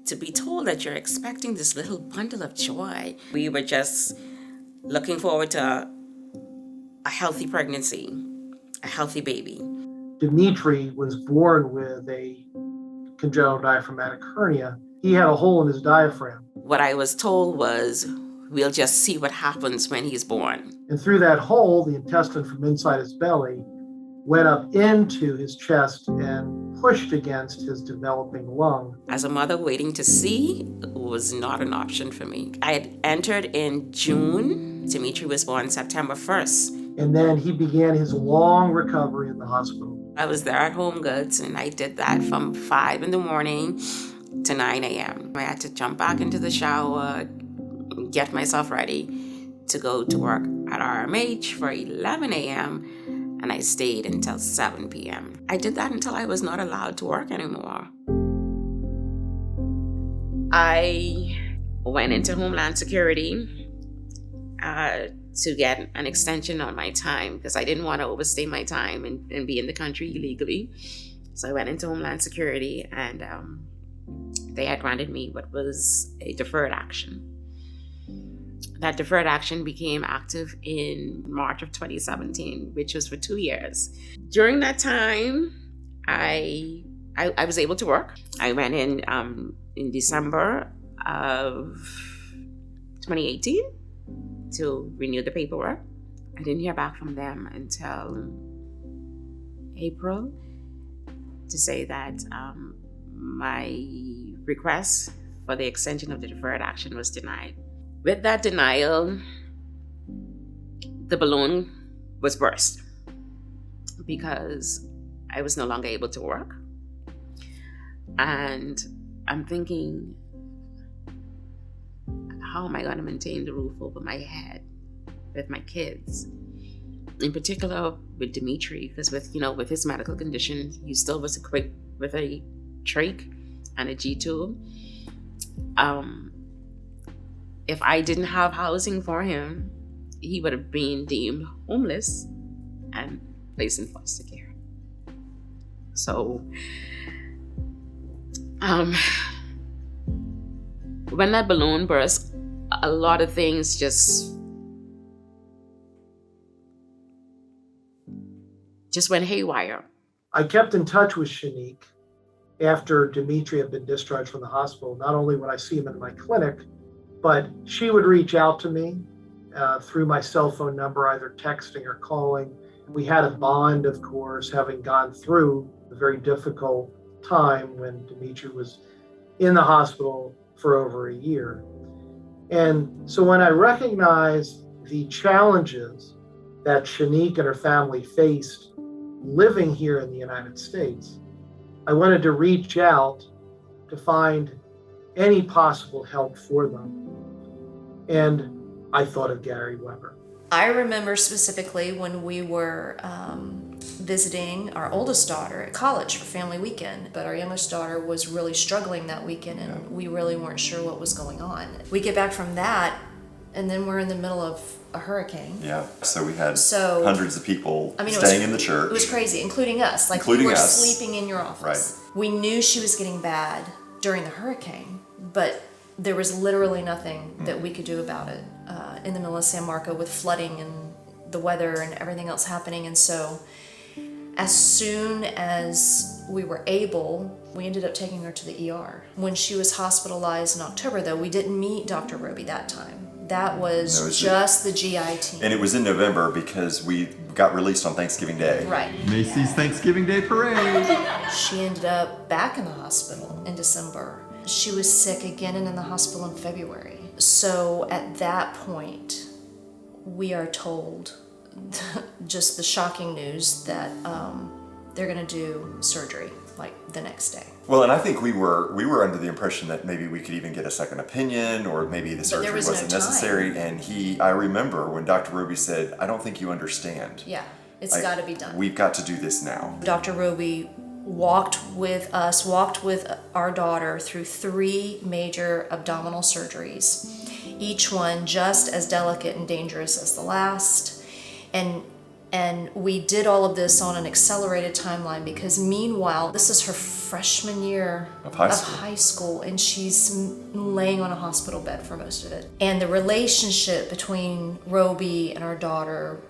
to be told that you're expecting this little bundle of joy. We were just looking forward to a healthy pregnancy, a healthy baby. Dimitri was born with a congenital diaphragmatic hernia. He had a hole in his diaphragm. What I was told was, we'll just see what happens when he's born. And through that hole, the intestine from inside his belly went up into his chest and pushed against his developing lung. As a mother, waiting to see was not an option for me. I had entered in June. Dimitri was born September 1st. And then he began his long recovery in the hospital. I was there at Home Goods, and I did that from 5 in the morning to 9 a.m. I had to jump back into the shower, get myself ready to go to work at RMH for 11 a.m., and I stayed until 7 p.m. I did that until I was not allowed to work anymore. I went into Homeland Security to get an extension on my time because I didn't want to overstay my time and be in the country illegally. So I went into Homeland Security, and they had granted me what was a deferred action. That deferred action became active in March of 2017, which was for 2 years. During that time, I was able to work. I went in December of 2018 to renew the paperwork. I didn't hear back from them until April to say that my request for the extension of the deferred action was denied. With that denial, the balloon was burst because I was no longer able to work. And I'm thinking, how am I going to maintain the roof over my head with my kids? In particular with Dimitri, because with his medical condition, he still was equipped with a trach and a G-tube. If I didn't have housing for him, he would have been deemed homeless and placed in foster care. So, when that balloon burst, a lot of things just went haywire. I kept in touch with Shanique after Dimitri had been discharged from the hospital. Not only would I see him in my clinic, but she would reach out to me through my cell phone number, either texting or calling. We had a bond, of course, having gone through a very difficult time when Dimitri was in the hospital for over a year. And so when I recognized the challenges that Shanique and her family faced living here in the United States, I wanted to reach out to find any possible help for them. And I thought of Gary Weber. I remember specifically when we were visiting our oldest daughter at college for family weekend, but our youngest daughter was really struggling that weekend, and we really weren't sure what was going on. We get back from that, and then we're in the middle of a hurricane. Yeah, so we had hundreds of people staying in the church. It was crazy, including us. Including we were us. Sleeping in your office. Right. We knew she was getting bad during the hurricane, but there was literally nothing that we could do about it in the middle of San Marco with flooding and the weather and everything else happening. And so as soon as we were able, we ended up taking her to the ER. When she was hospitalized in October, though, we didn't meet Dr. Roby that time. That was just the GI team. And it was in November because we got released on Thanksgiving Day. Right. Macy's Thanksgiving Day Parade. She ended up back in the hospital in December. She was sick again and in the hospital in February. So at that point, we are told just the shocking news that they're going to do surgery like the next day. Well, and I think we were under the impression that maybe we could even get a second opinion, or maybe the surgery wasn't necessary. And I remember when Dr. Roby said, "I don't think you understand. Yeah, it's got to be done. We've got to do this now." Dr. Roby walked with our daughter through 3 major abdominal surgeries, each one just as delicate and dangerous as the last. And And we did all of this on an accelerated timeline because meanwhile, this is her freshman year of high school, and she's laying on a hospital bed for most of it. And the relationship between Roby and our daughter,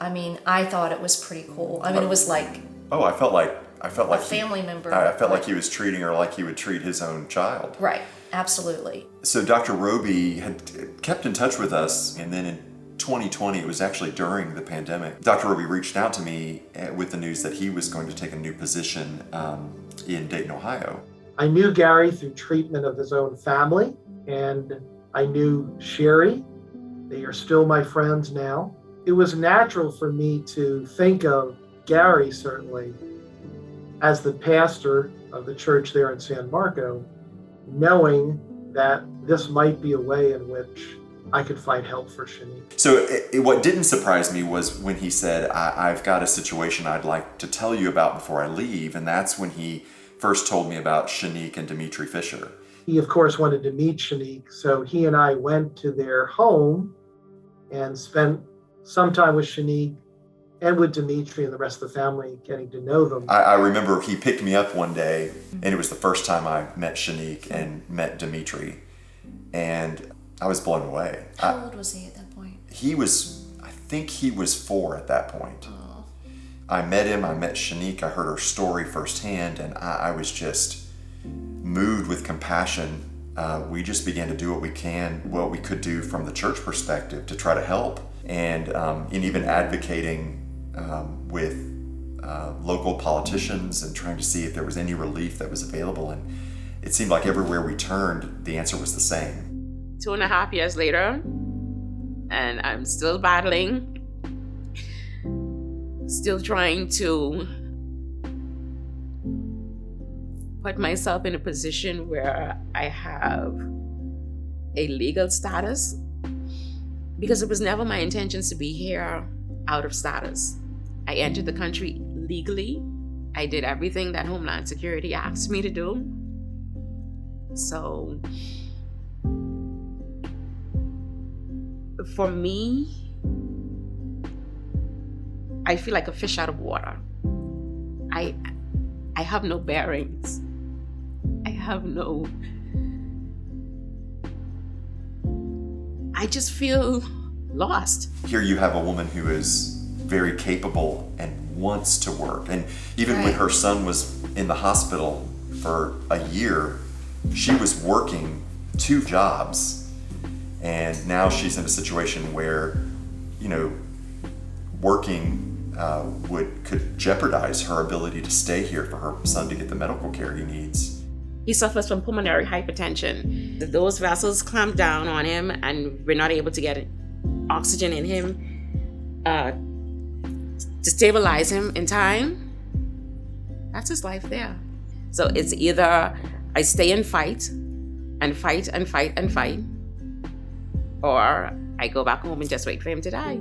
I mean, I thought it was pretty cool. I mean, it was like I felt like a family member. I felt like he was treating her like he would treat his own child. Right, absolutely. So Dr. Roby had kept in touch with us, and then in 2020, it was actually during the pandemic, Dr. Roby reached out to me with the news that he was going to take a new position in Dayton, Ohio. I knew Gary through treatment of his own family, and I knew Sherry. They are still my friends now. It was natural for me to think of Gary, certainly, as the pastor of the church there in San Marco, knowing that this might be a way in which I could find help for Shanique. So what didn't surprise me was when he said, I've got a situation I'd like to tell you about before I leave. And that's when he first told me about Shanique and Dimitri Fisher. He, of course, wanted to meet Shanique. So he and I went to their home and spent some time with Shanique and with Dimitri and the rest of the family, getting to know them. I remember he picked me up one day, and it was the first time I met Shanique and met Dimitri. And I was blown away. How old was he at that point? I think he was 4 at that point. Oh. I met him, I met Shanique, I heard her story firsthand, and I was just moved with compassion. We just began to do what we could do from the church perspective to try to help, and even advocating with local politicians and trying to see if there was any relief that was available. And it seemed like everywhere we turned, the answer was the same. 2.5 years later, and I'm still battling, still trying to put myself in a position where I have a legal status, because it was never my intentions to be here out of status. I entered the country legally. I did everything that Homeland Security asked me to do. So for me, I feel like a fish out of water. I have no bearings. I just feel lost. Here you have a woman who is very capable and wants to work. And even when her son was in the hospital for a year, she was working 2 jobs. And now she's in a situation where, working could jeopardize her ability to stay here for her son to get the medical care he needs. He suffers from pulmonary hypertension. Those vessels clamp down on him, and we're not able to get oxygen in him to stabilize him in time. That's his life there. So it's either I stay and fight, or I go back home and just wait for him to die.